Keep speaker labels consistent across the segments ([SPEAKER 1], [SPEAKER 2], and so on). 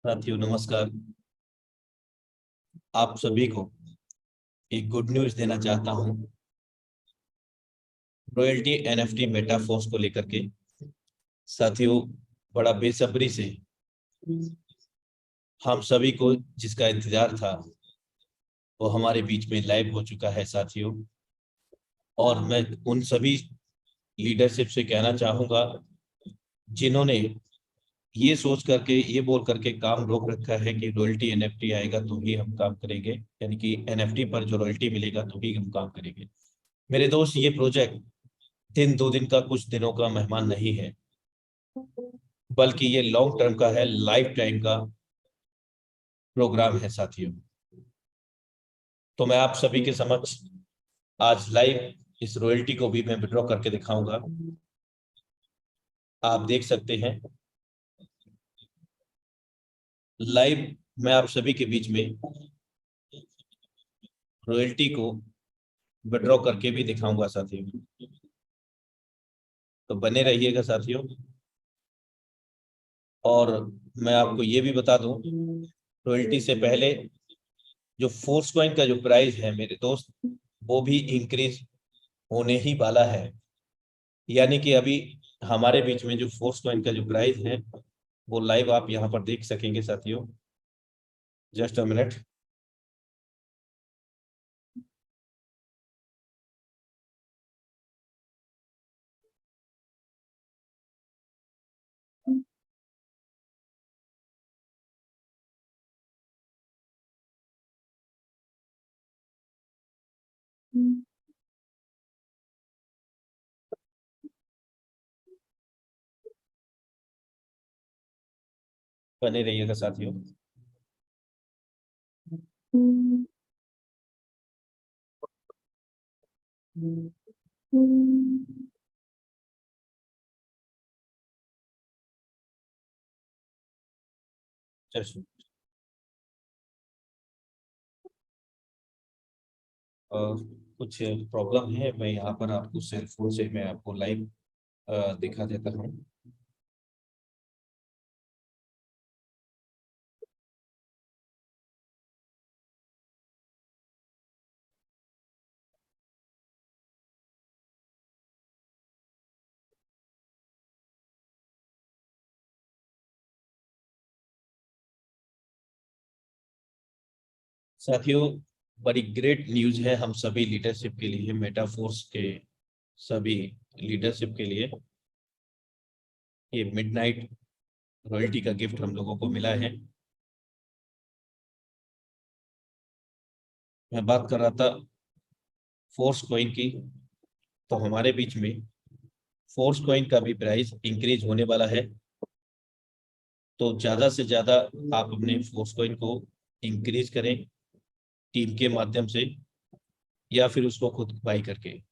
[SPEAKER 1] साथियों नमस्कार। आप सभी को एक गुड न्यूज देना चाहता हूं। रॉयल्टी एनएफटी मेटाफोर्स को लेकर के साथियों बड़ा बेसब्री से हम सभी को जिसका इंतजार था वो हमारे बीच में लाइव हो चुका है साथियों। और मैं उन सभी लीडरशिप से कहना चाहूंगा जिन्होंने ये सोच करके ये बोल करके काम रोक रखा है कि रॉयल्टी एनएफटी आएगा तो ही हम काम करेंगे, यानी कि एनएफटी पर जो रॉयल्टी मिलेगा तो ही हम काम करेंगे। मेरे दोस्त, ये प्रोजेक्ट दिन दो दिन का कुछ दिनों का मेहमान नहीं है, बल्कि ये लॉन्ग टर्म का है, लाइफ टाइम का प्रोग्राम है साथियों। तो मैं आप सभी के समक्ष आज लाइव इस रॉयल्टी को भी मैं विड्रॉ करके दिखाऊंगा। आप देख सकते हैं लाइव मैं आप सभी के बीच में रॉयल्टी को विड्रॉ करके भी दिखाऊंगा साथियों। तो बने रहिएगा साथियों। और मैं आपको ये भी बता दूं, रॉयल्टी से पहले जो फोर्स कॉइन का जो प्राइस है मेरे दोस्त, वो भी इंक्रीज होने ही वाला है। यानी कि अभी हमारे बीच में जो फोर्स कॉइन का जो प्राइस है वो लाइव आप यहाँ पर देख सकेंगे साथियों। Just a minute. बने रहिएगा साथियों। जस्ट कुछ प्रॉब्लम है, मैं यहाँ पर आपको सेल फोन से मैं आपको लाइव दिखा देता हूँ। साथियों बड़ी ग्रेट न्यूज है हम सभी लीडरशिप के लिए, मेटाफोर्स के सभी लीडरशिप के लिए। ये मिडनाइट रॉयल्टी का गिफ्ट हम लोगों को मिला है। मैं बात कर रहा था फोर्स कॉइन की, तो हमारे बीच में फोर्स कॉइन का भी प्राइस इंक्रीज होने वाला है। तो ज्यादा से ज्यादा आप अपने फोर्स कॉइन को इंक्रीज करें टीम के माध्यम से, या फिर उसको खुद बाई करके।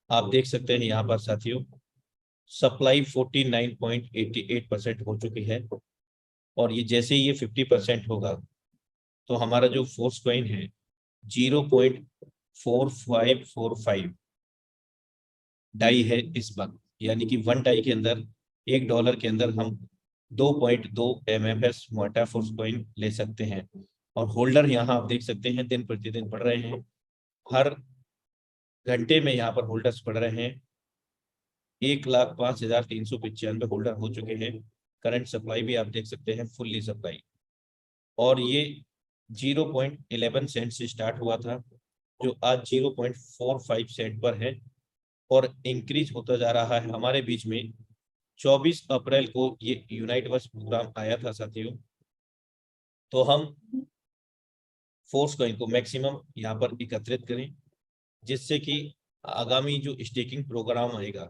[SPEAKER 1] आप देख सकते हैं यहाँ पर साथियों सप्लाई 49.88% हो चुकी है। और ये जैसे ही ये 50% होगा तो हमारा जो फोर्स कॉइन है 0.4545 डाई है इस वक्त, यानी कि 1 डाई के अंदर $1 के अंदर हम 2.2 MFS मोटा फोर्स कॉइन ले सकते हैं। और होल्डर यहाँ आप देख सकते हैं दिन प्रतिदिन बढ़ रहे हैं, हर घंटे में यहाँ पर होल्डर्स बढ़ रहे हैं। 1,05,395 होल्डर हो चुके हैं। करंट सप्लाई भी आप देख सकते हैं फुल्ली सप्लाई। और ये 0.11 सेंट से स्टार्ट हुआ था, जो आज 0.45 सेंट पर है और इंक्रीज होता जा रहा है। हमारे बीच में 24 अप्रैल को ये यूनाइट वर्स प्रोग्राम आया था साथियों। तो हम फोर्स कॉइन को मैक्सिमम यहाँ पर एकत्रित करें, जिससे कि आगामी जो स्टेकिंग प्रोग्राम आएगा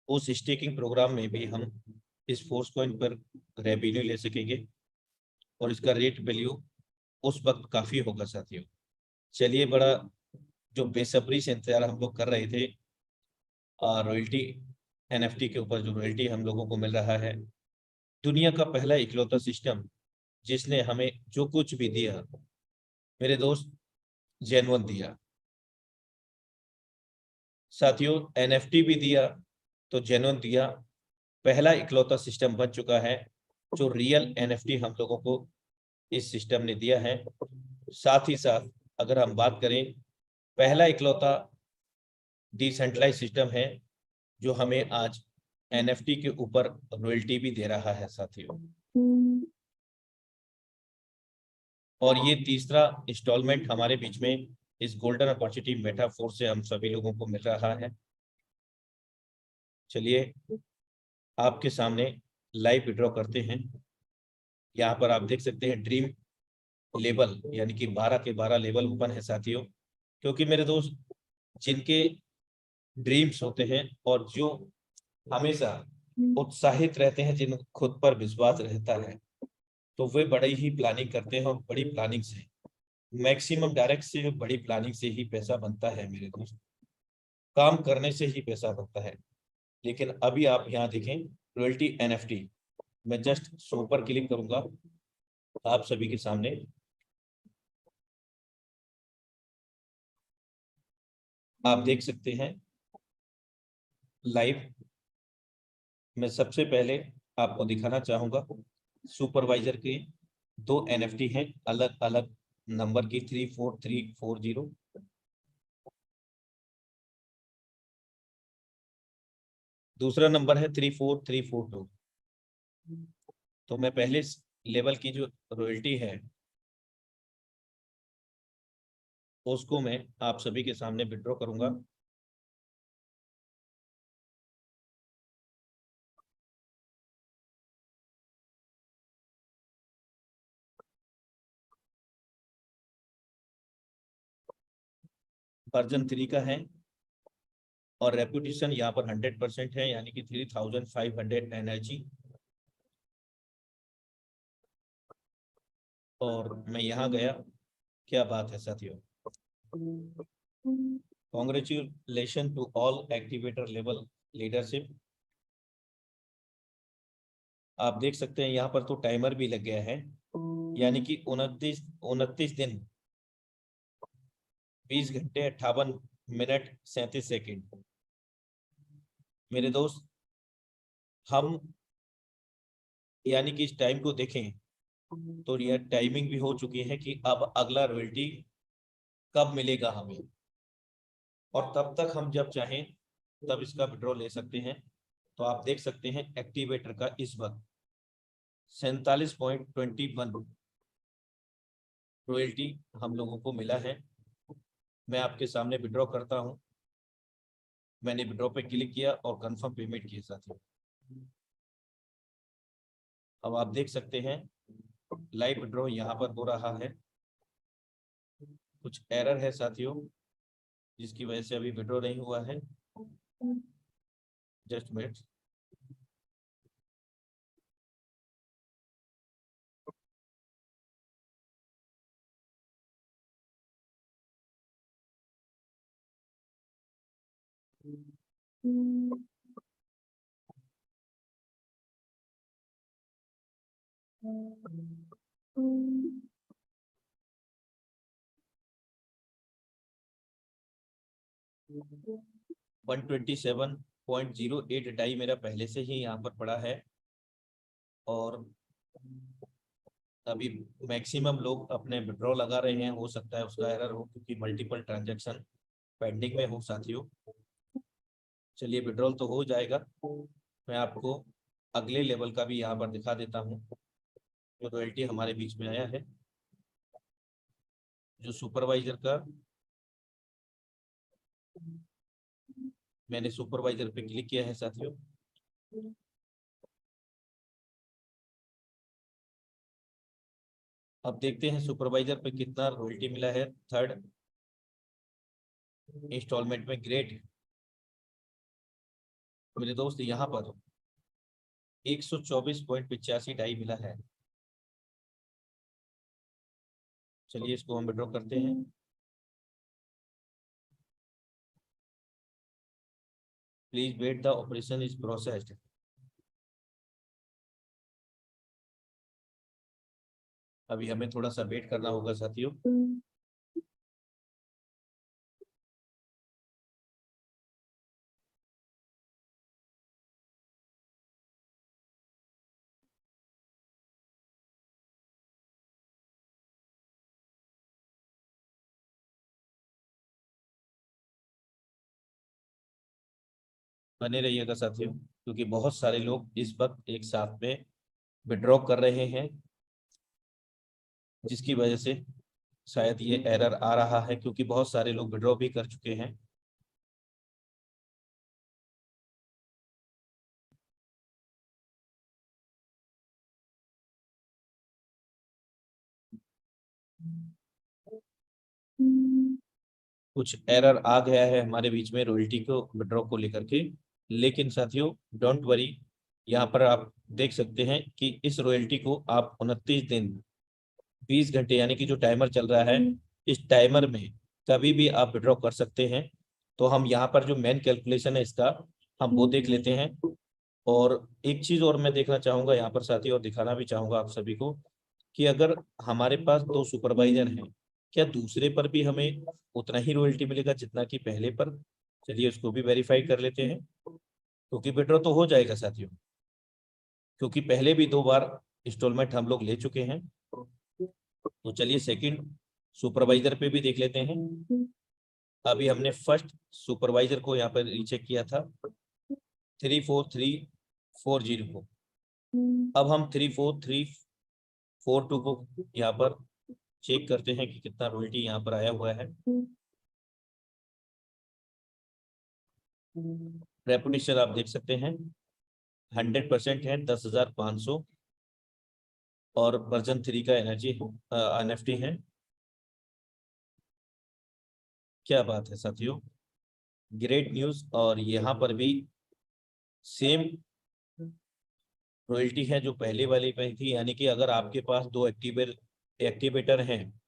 [SPEAKER 1] उस स्टेकिंग प्रोग्राम में भी हम इस फोर्स कॉइन पर रेवेन्यू ले सकेंगे और इसका रेट वैल्यू उस वक्त काफी होगा साथियों। चलिए, बड़ा जो बेसब्री से इंतजार हम लोग कर रहे थे रॉयल्टी एनएफटी के ऊपर, जो रॉयल्टी हम लोगों को मिल रहा है, दुनिया का पहला इकलौता सिस्टम जिसने हमें जो कुछ भी दिया मेरे दोस्त जेन्युइन दिया साथियों। एनएफटी भी दिया तो जेन्युइन दिया। पहला इकलौता सिस्टम बन चुका है जो रियल एनएफटी हम लोगों को इस सिस्टम ने दिया है। साथ ही साथ अगर हम बात करें, पहला इकलौता डिसेंट्रलाइज सिस्टम है जो हमें आज एनएफटी के ऊपर रॉयल्टी भी दे रहा है साथियों। और ये तीसरा इंस्टॉलमेंट हमारे बीच में इस गोल्डन अपॉर्चुनिटी मेटाफोर से हम सभी लोगों को मिल रहा है। चलिए आपके सामने लाइव विड्रॉ करते हैं। यहाँ पर आप देख सकते हैं ड्रीम लेवल यानी कि 12 के 12 लेवल ओपन है साथियों। क्योंकि मेरे दोस्त, जिनके ड्रीम्स होते हैं और जो हमेशा उत्साहित रहते हैं, जिन खुद पर विश्वास रहता है, तो वे बड़ी ही प्लानिंग करते हैं और बड़ी प्लानिंग से, मैक्सिमम डायरेक्ट से बड़ी प्लानिंग से ही पैसा बनता है मेरे दोस्त। काम करने से ही पैसा बनता है। लेकिन अभी आप यहाँ देखें रॉयल्टी एनएफटी, मैं जस्ट शो पर क्लिक करूंगा आप सभी के सामने। आप देख सकते हैं लाइव। मैं सबसे पहले आपको दिखाना चाहूंगा सुपरवाइजर के दो एनएफटी हैं अलग अलग नंबर की, 34340। दूसरा नंबर है 34342। तो मैं पहले लेवल की जो रॉयल्टी है उसको मैं आप सभी के सामने विड्रॉ करूंगा। वर्जन 3 का है और रेपुटेशन यहाँ पर 100% है, यानी कि 3500 एनर्जी। और मैं यहाँ गया, क्या बात है साथियों। Congratulation to all activator level leadership. आप देख सकते हैं यहाँ पर तो टाइमर भी लग गया है, यानी कि 29 दिन 20 घंटे 58 मिनट 37 सेकेंड। मेरे दोस्त, हम यानी कि इस टाइम को देखें तो यह टाइमिंग भी हो चुकी है कि अब अगला रॉयल्टी कब मिलेगा हमें, और तब तक हम जब चाहें तब इसका विड्रॉ ले सकते हैं। तो आप देख सकते हैं एक्टिवेटर का इस वक्त 47.21 रॉयल्टी हम लोगों को मिला है। मैं आपके सामने विड्रॉ करता हूं। मैंने विड्रॉ पे क्लिक किया और कंफर्म पेमेंट किए साथियों। अब आप देख सकते हैं लाइव विड्रॉ यहाँ पर हो रहा है। कुछ एरर है साथियों जिसकी वजह से अभी विड्रॉ नहीं हुआ है। Just minute. $127.08 डाई मेरा पहले से ही यहाँ पर पड़ा है। और अभी मैक्सिमम लोग अपने विड्रॉ लगा रहे हैं, हो सकता है उसका एरर हो क्योंकि मल्टीपल ट्रांजैक्शन पेंडिंग में हो साथियों। चलिए विड्रॉल तो हो जाएगा। मैं आपको अगले लेवल का भी यहाँ पर दिखा देता हूँ जो रॉयल्टी हमारे बीच में आया है। जो सुपरवाइजर का, मैंने सुपरवाइजर पे क्लिक किया है साथियों। अब देखते हैं सुपरवाइजर पे कितना रॉयल्टी मिला है थर्ड इंस्टॉलमेंट में। ग्रेट मेरे दोस्त, यहाँ पर 124.85 डाई मिला है। चलिए इसको हम विड्रॉ करते हैं। Please wait the operation is processed. अभी हमें थोड़ा सा वेट करना होगा साथियों। बने रहिएगा साथियों, क्योंकि बहुत सारे लोग इस वक्त एक साथ में विड्रॉ कर रहे हैं, जिसकी वजह से शायद ये एरर आ रहा है, क्योंकि बहुत सारे लोग विड्रॉ भी कर चुके हैं। कुछ एरर आ गया है हमारे बीच में रॉयल्टी को विड्रॉ को लेकर के, लेकिन साथियों डोंट वरी, यहाँ पर आप देख सकते हैं कि इस रॉयल्टी को आप 29 दिन 20 घंटे यानी कि जो टाइमर चल रहा है, इस टाइमर में कभी भी आप विड्रॉ कर सकते हैं। तो हम यहाँ पर जो मेन कैलकुलेशन है इसका, हम वो देख लेते हैं। और एक चीज और मैं देखना चाहूंगा यहाँ पर साथी, और दिखाना भी चाहूंगा आप सभी को, कि अगर हमारे पास दो सुपरवाइजर हैं, क्या दूसरे पर भी हमें उतना ही रॉयल्टी मिलेगा जितना कि पहले पर? चलिए उसको भी वेरीफाई कर लेते हैं, क्योंकि विड्रॉ तो हो जाएगा साथियों, क्योंकि पहले भी 2 बार इंस्टॉलमेंट हम लोग ले चुके हैं। तो चलिए सेकंड सुपरवाइजर पे भी देख लेते हैं। अभी हमने फर्स्ट सुपरवाइजर को यहाँ पर रीचेक किया था 34340 को। अब हम 34342 को यहाँ पर चेक करते हैं कि कितना रॉयल्टी यहाँ पर आया हुआ है। रेपुटेशन आप देख सकते हैं 100% है, 10,500, और वर्जन 3 का एनर्जी एनएफटी है। क्या बात है साथियों, ग्रेट न्यूज। और यहाँ पर भी सेम रॉयल्टी है जो पहले वाली पे थी, यानी कि अगर आपके पास दो एक्टिवेटर हैं,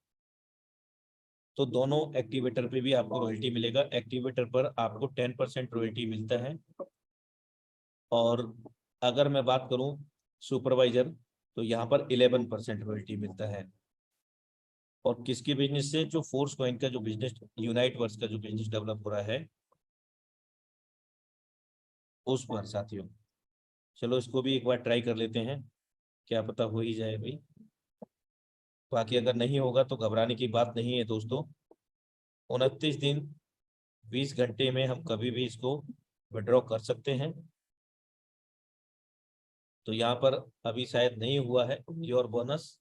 [SPEAKER 1] तो दोनों एक्टिवेटर पे भी आपको रॉयल्टी मिलेगा। एक्टिवेटर पर आपको 10% रॉयल्टी मिलता है। और अगर मैं बात करूं सुपरवाइजर, तो यहाँ पर 11% रॉयल्टी मिलता है। और किसके बिजनेस से? जो फोर्स कॉइन का जो बिजनेस, यूनाइट वर्स का जो बिजनेस डेवलप हो रहा है, उस पर साथियों। चलो इसको भी एक बार ट्राई कर लेते हैं, क्या पता हो ही जाए भाई। बाकी अगर नहीं होगा तो घबराने की बात नहीं है दोस्तों। 29 दिन 20 घंटे में हम कभी भी इसको विड्रॉ कर सकते हैं। तो यहाँ पर अभी शायद नहीं हुआ है। Your bonus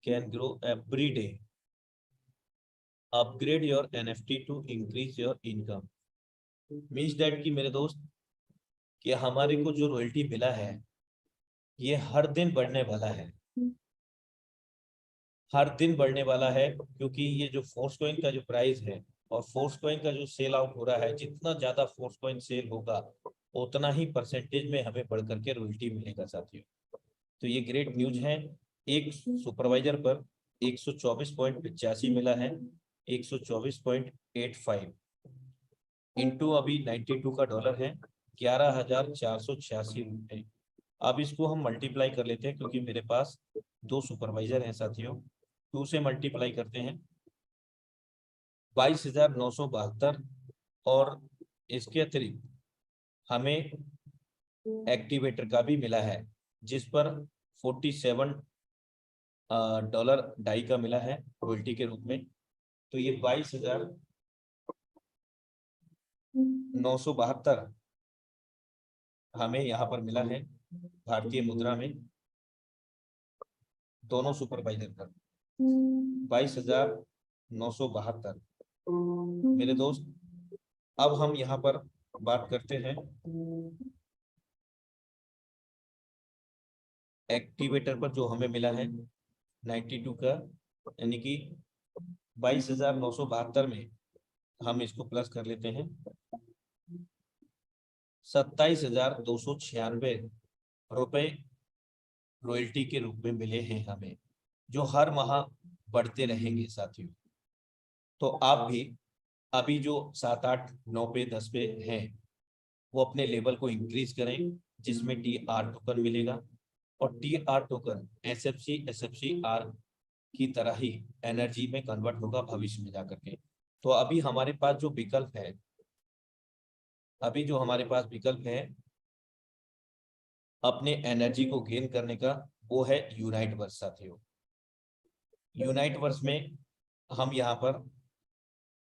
[SPEAKER 1] can grow every day, upgrade your NFT to increase your income. Means that कि मेरे दोस्त, कि हमारे को जो रॉयल्टी मिला है ये हर दिन बढ़ने वाला है, हर दिन बढ़ने वाला है। क्योंकि ये जो फोर्स कॉइन का जो प्राइस है और फोर्स कॉइन का जो सेल आउट हो रहा है, जितना ज्यादा फोर्स कॉइन सेल होगा उतना ही परसेंटेज में हमें बढ़ करके रॉयल्टी मिलेगा साथियों। तो ये ग्रेट न्यूज है। एक सुपरवाइजर पर 124.85 मिला है, 124.85 इंटू अभी 92 का डॉलर है, 11,486 रुपये। अब इसको हम मल्टीप्लाई कर लेते हैं, क्योंकि मेरे पास दो सुपरवाइजर हैं साथियों। 2 से मल्टीप्लाई करते हैं 22,972। और इसके अतिरिक्त हमें एक्टिवेटर का भी मिला है, जिस पर 47 डॉलर डाई का मिला है रॉयल्टी के रूप में। तो ये 22,972 हमें यहाँ पर मिला है भारतीय मुद्रा में, दोनों सुपरवाइजर पर 22,972 मेरे दोस्त। अब हम यहाँ पर बात करते हैं एक्टिवेटर पर जो हमें मिला है 92 का, यानी कि 22,972 में हम इसको प्लस कर लेते हैं 27,296 रॉयल्टी के रूप में मिले हैं हमें, जो हर माह बढ़ते रहेंगे साथियों। तो आप भी अभी जो 7 8 9 पे 10 पे हैं, वो अपने लेवल को इंक्रीज करें, जिसमें TR टोकन मिलेगा। और TR टोकन SFC-SFCR की तरह ही एनर्जी में कन्वर्ट होगा भविष्य में जाकर के। तो अभी हमारे पास जो विकल्प है, अभी जो हमारे पास विकल्प है अपने एनर्जी को गेन करने का, वो है यूनाइट वर्स साथियों। यूनाइट वर्स में हम यहाँ पर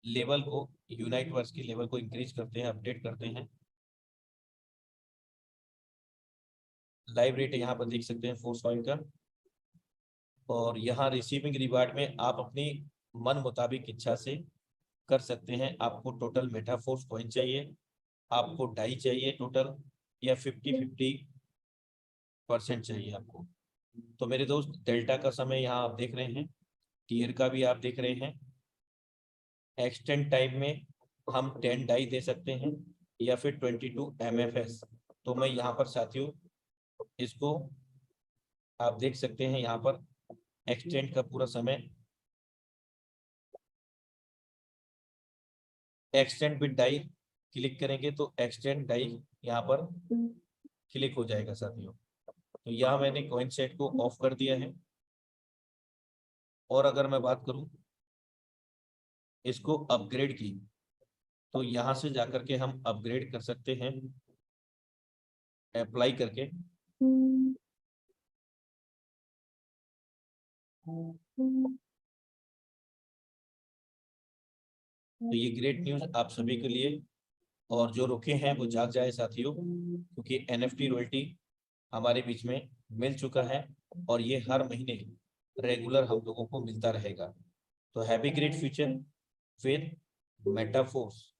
[SPEAKER 1] लेवल को, यूनाइट वर्स के लेवल को इंक्रीज करते हैं, अपडेट करते हैं। लाइव रेट यहाँ पर देख सकते हैं फोर्स कॉइन का। और यहाँ रिसीविंग रिवार्ड में आप अपनी मन मुताबिक इच्छा से कर सकते हैं। आपको टोटल मेटाफोर्स कॉइन चाहिए, आपको डाई चाहिए टोटल, या 50-50% चाहिए आपको। तो मेरे दोस्त डेल्टा का समय यहाँ आप देख रहे हैं, टीयर का भी आप देख रहे हैं। एक्सटेंड टाइम में हम 10 डाई दे सकते हैं या फिर 22 MFS। तो मैं यहाँ पर साथियों इसको आप देख सकते हैं, यहाँ पर एक्सटेंड का पूरा समय, एक्सटेंड विद डाई क्लिक करेंगे तो एक्सटेंड डाई यहाँ पर क्लिक हो जाएगा साथियों। तो यहाँ मैंने कॉइन सेट को ऑफ कर दिया है। और अगर मैं बात करूं इसको अपग्रेड की, तो यहाँ से जाकर के हम अपग्रेड कर सकते हैं अप्लाई करके। तो ये ग्रेट न्यूज आप सभी के लिए, और जो रुके हैं वो जाग जाए साथियों, क्योंकि NFT रॉयल्टी हमारे बीच में मिल चुका है और ये हर महीने रेगुलर हम लोगों को मिलता रहेगा। तो have a great future with metaphors.